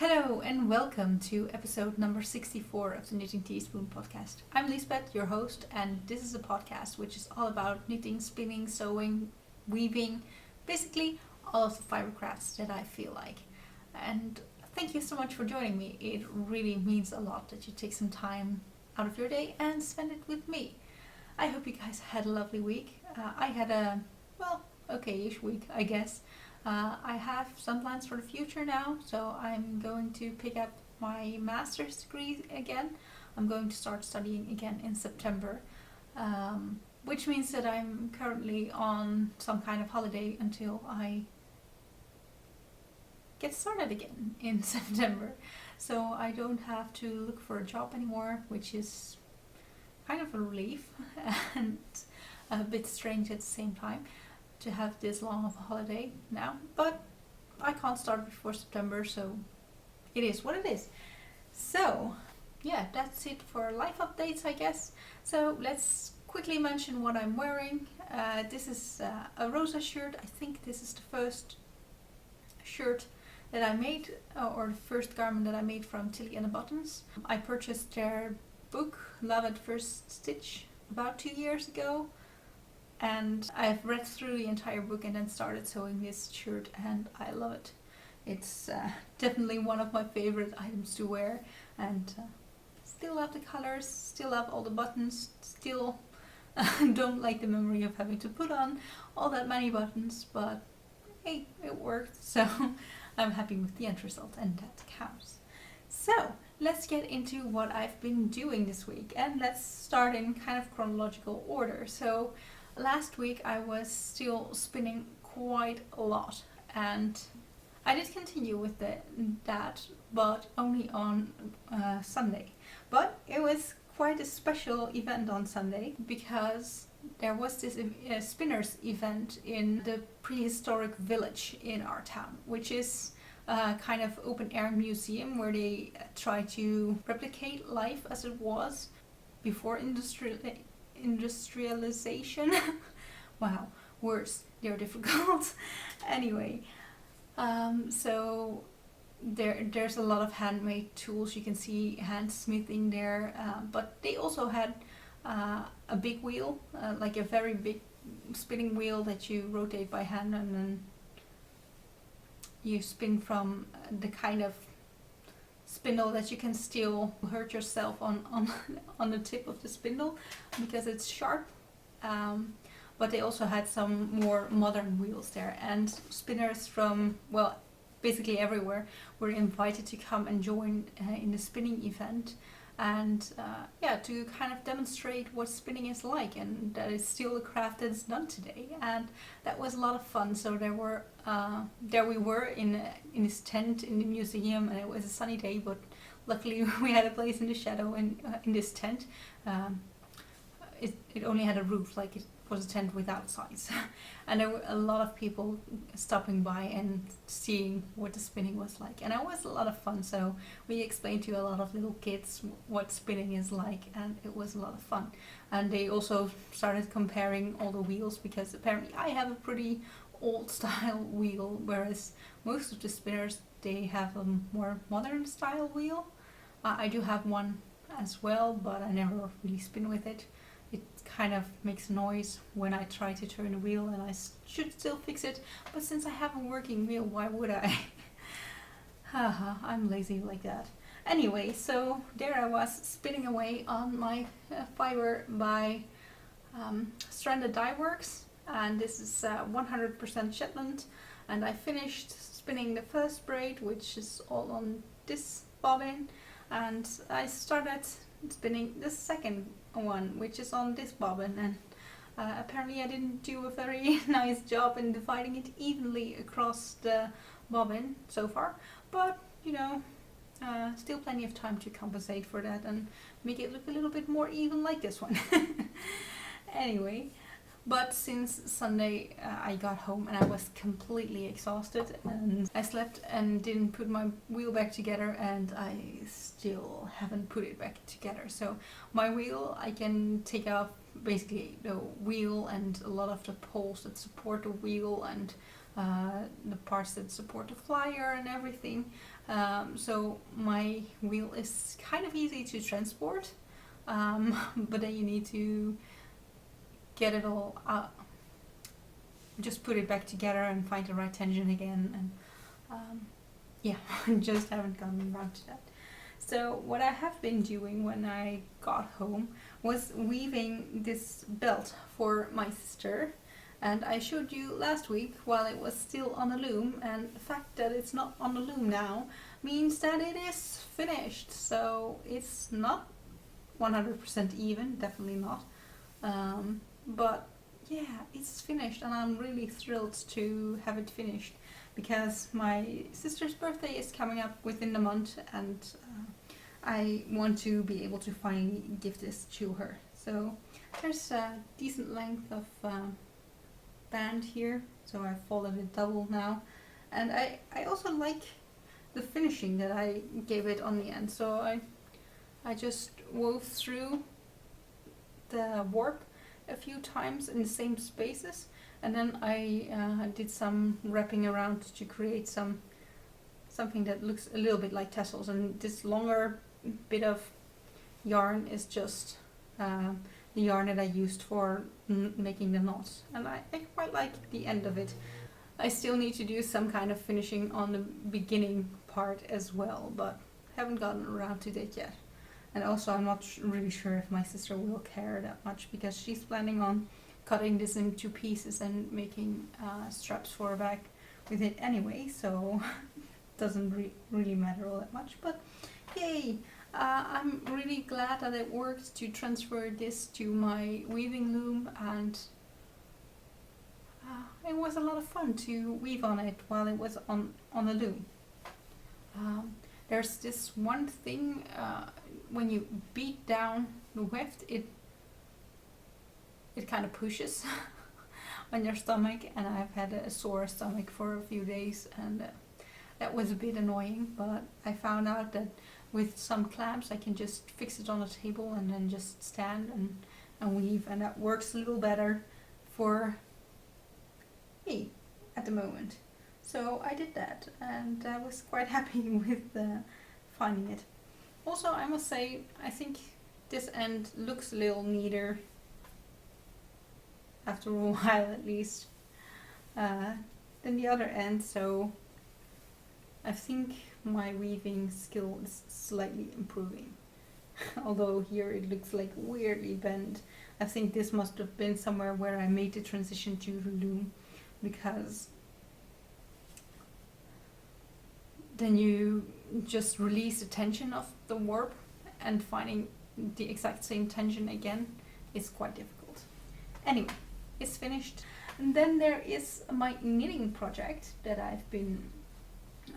Hello and welcome to episode number 64 of the Knitting Teaspoon podcast. I'm Liesbeth, your host, and this is a podcast which is all about knitting, spinning, sewing, weaving, basically all of the fiber crafts that I feel like. And thank you so much for joining me. It really means a lot that you take some time out of your day and spend it with me. I hope you guys had a lovely week. I had a, okay-ish week, I guess. I have some plans for the future now, so I'm going to pick up my master's degree again. I'm going to start studying again in September, which means that I'm currently on some kind of holiday until I get started again in September. So I don't have to look for a job anymore, which is kind of a relief and a bit strange at the same time to have this long of a holiday now, but I can't start before September, so it is what it is. So yeah, that's it for life updates, I guess. So let's quickly mention what I'm wearing. This is a Rosa shirt. I think this is the first shirt that I made, or the first garment that I made from Tilly and the Buttons. I purchased their book, Love at First Stitch, about 2 years ago. And I've read through the entire book and then started sewing this shirt, and I love it. It's definitely one of my favorite items to wear, and still love the colors, still love all the buttons, still don't like the memory of having to put on all that many buttons, but hey, it worked, so I'm happy with the end result, and that counts. So let's get into what I've been doing this week, and let's start in kind of chronological order. So last week I was still spinning quite a lot, and I did continue with that, but only on Sunday. But it was quite a special event on Sunday, because there was this spinners event in the prehistoric village in our town, which is a kind of open air museum where they try to replicate life as it was before industrialization. Wow, words, they're difficult. Anyway, so there's a lot of handmade tools. You can see hand smithing there, but they also had a big wheel, like a very big spinning wheel that you rotate by hand, and then you spin from the kind of spindle that you can still hurt yourself on the tip of the spindle because it's sharp. But they also had some more modern wheels there, and spinners from, well, basically everywhere were invited to come and join in the spinning event, and to kind of demonstrate what spinning is like, and that it's still a craft that's done today, and that was a lot of fun. So there we were in this tent in the museum, and it was a sunny day, but luckily we had a place in the shadow in this tent. It only had a roof, like it was a tent without sides, and there were a lot of people stopping by and seeing what the spinning was like, and it was a lot of fun. So we explained to a lot of little kids what spinning is like, and it was a lot of fun. And they also started comparing all the wheels, because apparently I have a pretty old style wheel, whereas most of the spinners, they have a more modern style wheel. I do have one as well, but I never really spin with it. It kind of makes noise when I try to turn the wheel, and I should still fix it, but since I have a working wheel, why would I? Haha, I'm lazy like that. Anyway, so there I was spinning away on my fiber by Stranded Dye Works, and this is 100% Shetland, and I finished spinning the first braid, which is all on this bobbin, and I started spinning the second one, which is on this bobbin, and apparently I didn't do a very nice job in dividing it evenly across the bobbin so far, but you know, still plenty of time to compensate for that and make it look a little bit more even like this one. Anyway, but since Sunday I got home and I was completely exhausted, and I slept and didn't put my wheel back together, and I still haven't put it back together. So my wheel, I can take off basically the wheel and a lot of the poles that support the wheel, and the parts that support the flyer and everything. So my wheel is kind of easy to transport, but then you need to get it all out, just put it back together and find the right tension again, and yeah, I just haven't gotten around to that. So what I have been doing when I got home was weaving this belt for my sister, and I showed you last week while it was still on the loom, and the fact that it's not on the loom now means that it is finished. So it's not 100% even, definitely not, but yeah, it's finished, and I'm really thrilled to have it finished because my sister's birthday is coming up within the month, and I want to be able to finally give this to her. So there's a decent length of band here, so I folded it double now, and I also like the finishing that I gave it on the end. So I just wove through the warp a few times in the same spaces, and then I did some wrapping around to create something that looks a little bit like tassels, and this longer bit of yarn is just the yarn that I used for making the knots, and I quite like the end of it. I still need to do some kind of finishing on the beginning part as well, but haven't gotten around to that yet. And also I'm not really sure if my sister will care that much, because she's planning on cutting this into pieces and making straps for her bag with it anyway, so it doesn't really matter all that much. But yay! I'm really glad that it worked to transfer this to my weaving loom, and it was a lot of fun to weave on it while it was on the loom. There's this one thing, when you beat down the weft, it kind of pushes on your stomach, and I've had a sore stomach for a few days, and that was a bit annoying, but I found out that with some clamps I can just fix it on the table and then just stand and weave, and that works a little better for me at the moment. So I did that, and I was quite happy with finding it. Also, I must say, I think this end looks a little neater after a while, at least, than the other end, so I think my weaving skill is slightly improving. Although here it looks like weirdly bent. I think this must have been somewhere where I made the transition to the loom, because then you just release the tension of the warp, and finding the exact same tension again is quite difficult. Anyway, it's finished. And then there is my knitting project that I've been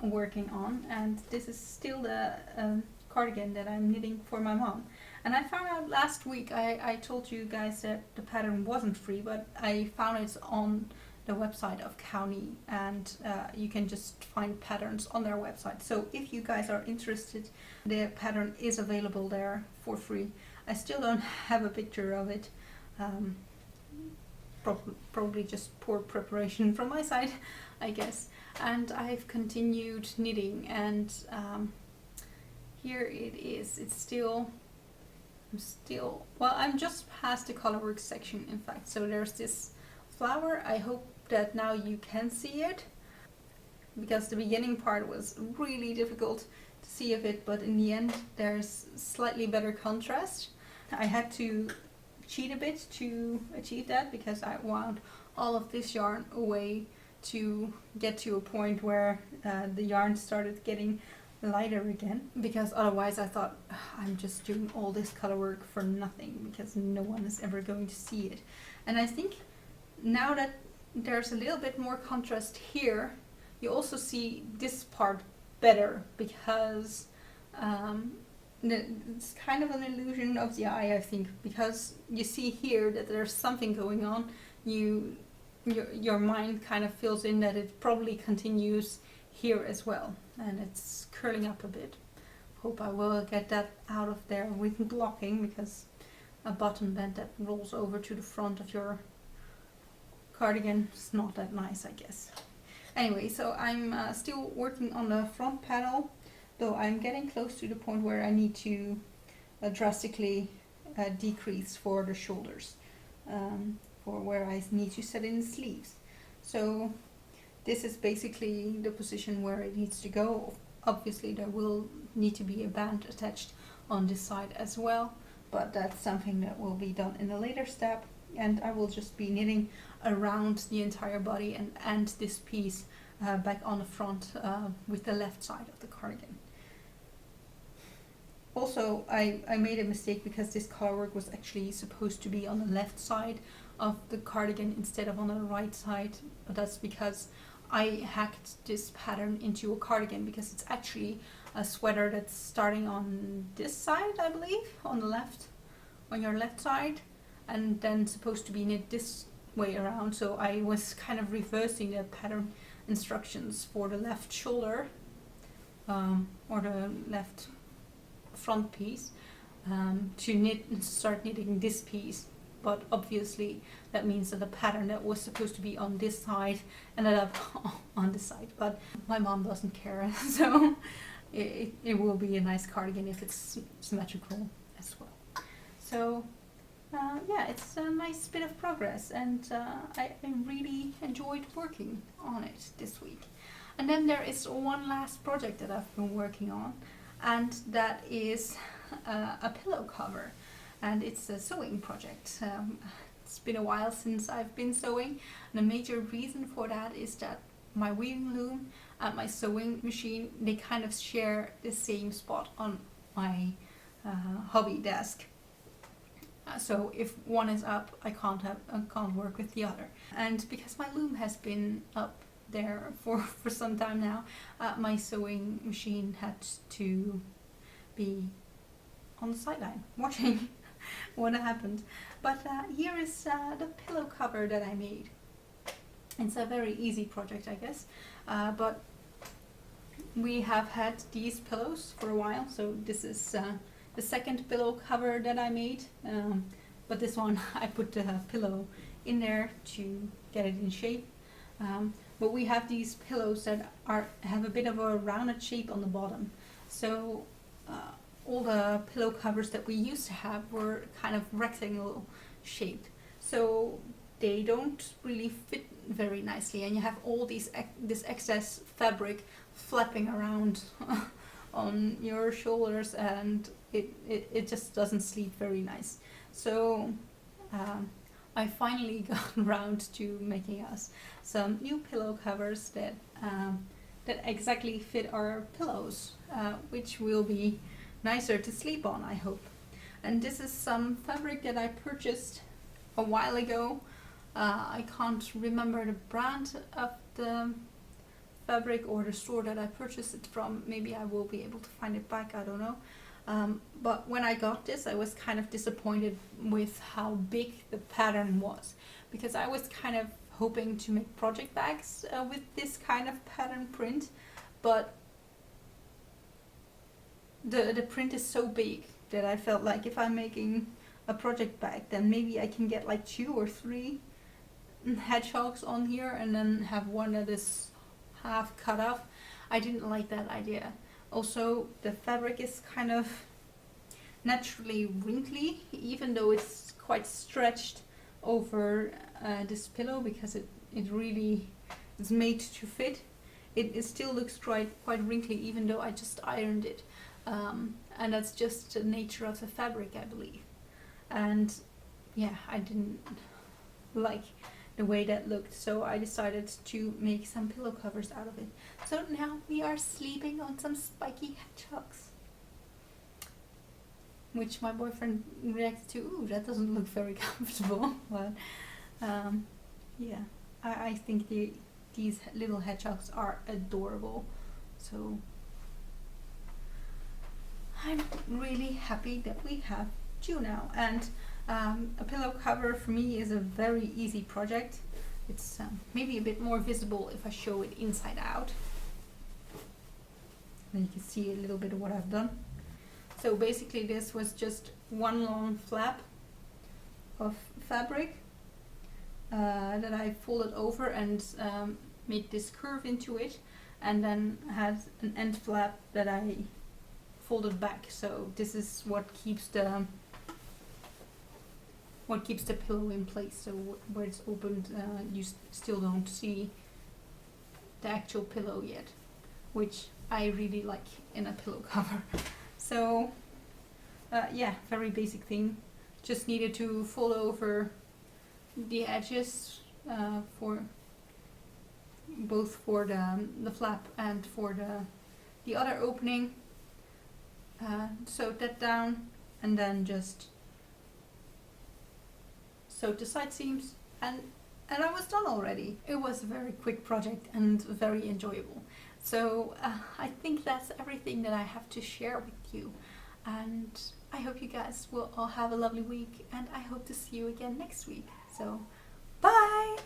working on, and this is still the cardigan that I'm knitting for my mom. And I found out last week, I told you guys that the pattern wasn't free, but I found it on the website of Kauni, and you can just find patterns on their website. So if you guys are interested, the pattern is available there for free. I still don't have a picture of it. Probably just poor preparation from my side, I guess. And I've continued knitting, and here it is. I'm just past the colorwork section, in fact. So there's this flower. I hope that now you can see it, because the beginning part was really difficult to see of it, but in the end there's slightly better contrast. I had to cheat a bit to achieve that, because I wound all of this yarn away to get to a point where the yarn started getting lighter again, because otherwise I thought, I'm just doing all this color work for nothing, because no one is ever going to see it. And I think now that there's a little bit more contrast here, you also see this part better, because it's kind of an illusion of the eye, I think, because you see here that there's something going on. Your mind kind of fills in that it probably continues here as well, and it's curling up a bit. Hope I will get that out of there with blocking, because a bottom band that rolls over to the front of your cardigan is not that nice, I guess. Anyway, so I'm still working on the front panel, though I'm getting close to the point where I need to drastically decrease for the shoulders, for where I need to set in the sleeves. So this is basically the position where it needs to go. Obviously there will need to be a band attached on this side as well, but that's something that will be done in a later step, and I will just be knitting around the entire body and end this piece back on the front with the left side of the cardigan. Also, I made a mistake because this color work was actually supposed to be on the left side of the cardigan instead of on the right side. But that's because I hacked this pattern into a cardigan, because it's actually a sweater that's starting on this side, I believe, on the left, on your left side, and then supposed to be knit this way around. So I was kind of reversing the pattern instructions for the left shoulder, or the left front piece, to start knitting this piece, but obviously that means that the pattern that was supposed to be on this side ended up on this side, but my mom doesn't care, so it will be a nice cardigan if it's symmetrical as well. So yeah, it's a nice bit of progress, and I really enjoyed working on it this week. And then there is one last project that I've been working on, and that is a pillow cover, and it's a sewing project. It's been a while since I've been sewing, and a major reason for that is that my weaving loom and my sewing machine, they kind of share the same spot on my hobby desk. So if one is up, I can't work with the other. And because my loom has been up there for some time now, my sewing machine had to be on the sideline watching what happened. But here is the pillow cover that I made. It's a very easy project, I guess, but we have had these pillows for a while, so this is the second pillow cover that I made, but this one I put the pillow in there to get it in shape. But we have these pillows that have a bit of a rounded shape on the bottom. So all the pillow covers that we used to have were kind of rectangle shaped. So they don't really fit very nicely, and you have all this excess fabric flapping around on your shoulders, and it just doesn't sleep very nice. So I finally got around to making us some new pillow covers that exactly fit our pillows, which will be nicer to sleep on, I hope. And this is some fabric that I purchased a while ago. I can't remember the brand of the fabric or the store that I purchased it from. Maybe I will be able to find it back, I don't know. But when I got this, I was kind of disappointed with how big the pattern was, because I was kind of hoping to make project bags with this kind of pattern print, but the print is so big that I felt like if I'm making a project bag, then maybe I can get like 2 or 3 hedgehogs on here and then have one that is half cut off. I didn't like that idea. Also, the fabric is kind of naturally wrinkly, even though it's quite stretched over this pillow, because it really is made to fit. It still looks quite wrinkly, even though I just ironed it. And that's just the nature of the fabric, I believe. And yeah, I didn't like the way that looked, so I decided to make some pillow covers out of it. So now we are sleeping on some spiky hedgehogs, which my boyfriend reacted to. Ooh, that doesn't look very comfortable. But yeah, I think these little hedgehogs are adorable. So I'm really happy that we have 2 now. And a pillow cover for me is a very easy project. It's maybe a bit more visible if I show it inside out. Then you can see a little bit of what I've done. So basically this was just one long flap of fabric that I folded over and made this curve into it. and then has an end flap that I folded back. So this is what keeps the pillow in place. So where it's opened, you still don't see the actual pillow yet, which I really like in a pillow cover. So yeah, very basic thing. Just needed to fold over the edges for both for the flap and for the other opening. Sewed that down, and then just sewed the side seams, and I was done already. It was a very quick project and very enjoyable. So I think that's everything that I have to share with you, and I hope you guys will all have a lovely week, and I hope to see you again next week. So bye!